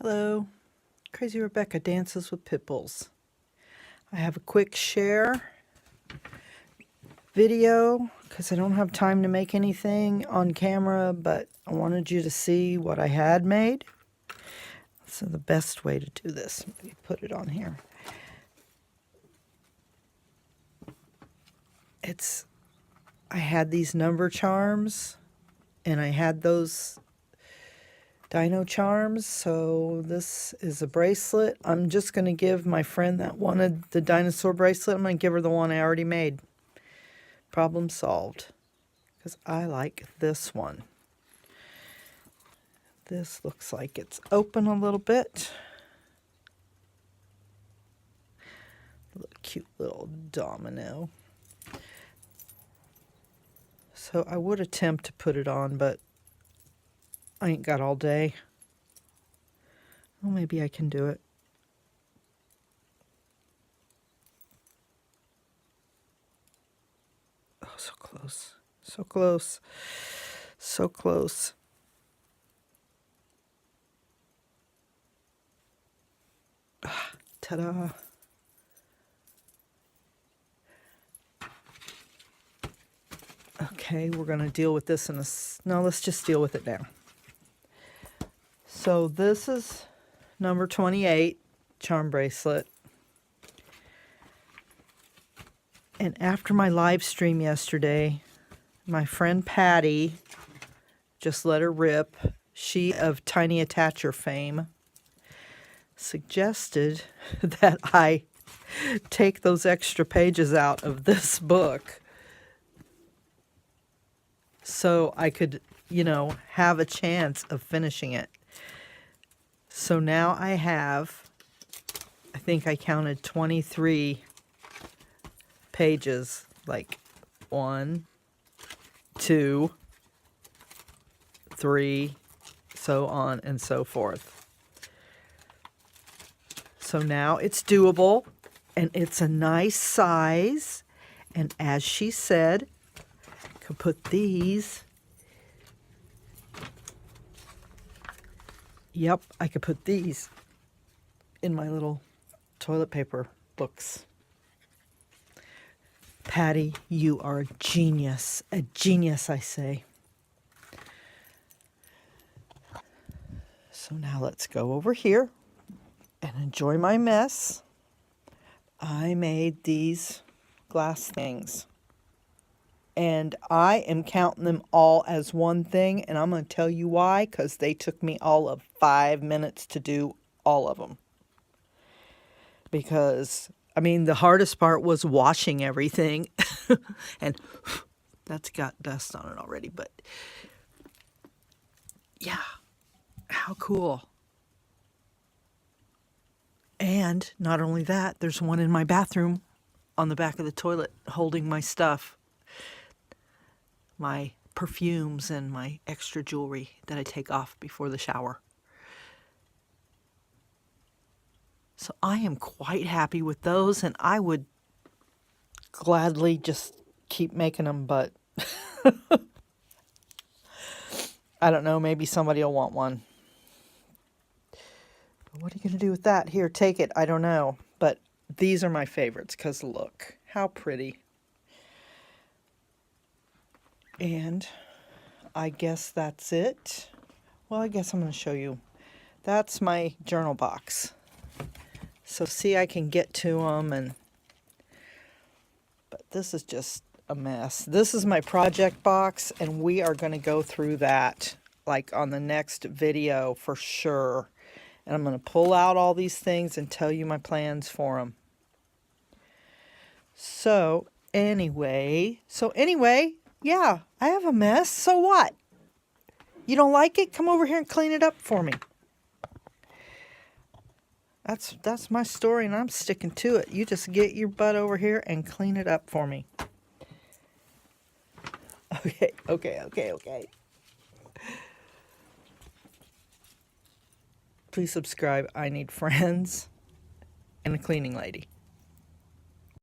Hello, Crazy Rebecca Dances with Pitbulls. I have a quick share video because I don't have time to make anything on camera, but I wanted you to see what I had made. So the best way to do this, maybe put it on here. I had these number charms and I had those dino charms, so this is a bracelet. I'm just going to give my friend that wanted the dinosaur bracelet, I'm going to give her the one I already made. Problem solved. Because I like this one. This looks like it's open a little bit. Cute little domino. So I would attempt to put it on, but I ain't got all day. Well, maybe I can do it. Oh, so close. So close. So close. Ah, ta-da. Okay, we're going to deal with this in a... No, let's just deal with it now. So this is number 28 charm bracelet. And after my live stream yesterday, my friend Patty, just let her rip, she of Tiny Attacher fame, suggested that I take those extra pages out of this book so I could, have a chance of finishing it. So now I have, I think I counted 23 pages, like 1, 2, 3, so on and so forth. So now it's doable, and it's a nice size, and as she said, I could put these. Yep, I could put these in my little toilet paper books. Patty, you are a genius, I say. So now let's go over here and enjoy my mess. I made these glass things. And I am counting them all as one thing, and I'm going to tell you why, because they took me all of 5 minutes to do all of them. Because, the hardest part was washing everything, and that's got dust on it already, but yeah, how cool. And not only that, there's one in my bathroom on the back of the toilet holding my stuff. My perfumes and my extra jewelry that I take off before the shower. So I am quite happy with those, and I would gladly just keep making them, but I don't know, maybe somebody will want one. What are you going to do with that? Here, take it. I don't know, but these are my favorites because look, how pretty. And I guess that's it. Well, I guess I'm going to show you. That's my journal box. So see, I can get to them, but this is just a mess. This is my project box, and we are going to go through that like on the next video for sure. And I'm going to pull out all these things and tell you my plans for them. So anyway, yeah, I have a mess. So what? You don't like it? Come over here and clean it up for me. That's my story, and I'm sticking to it. You just get your butt over here and clean it up for me. Okay. Please subscribe. I need friends and a cleaning lady.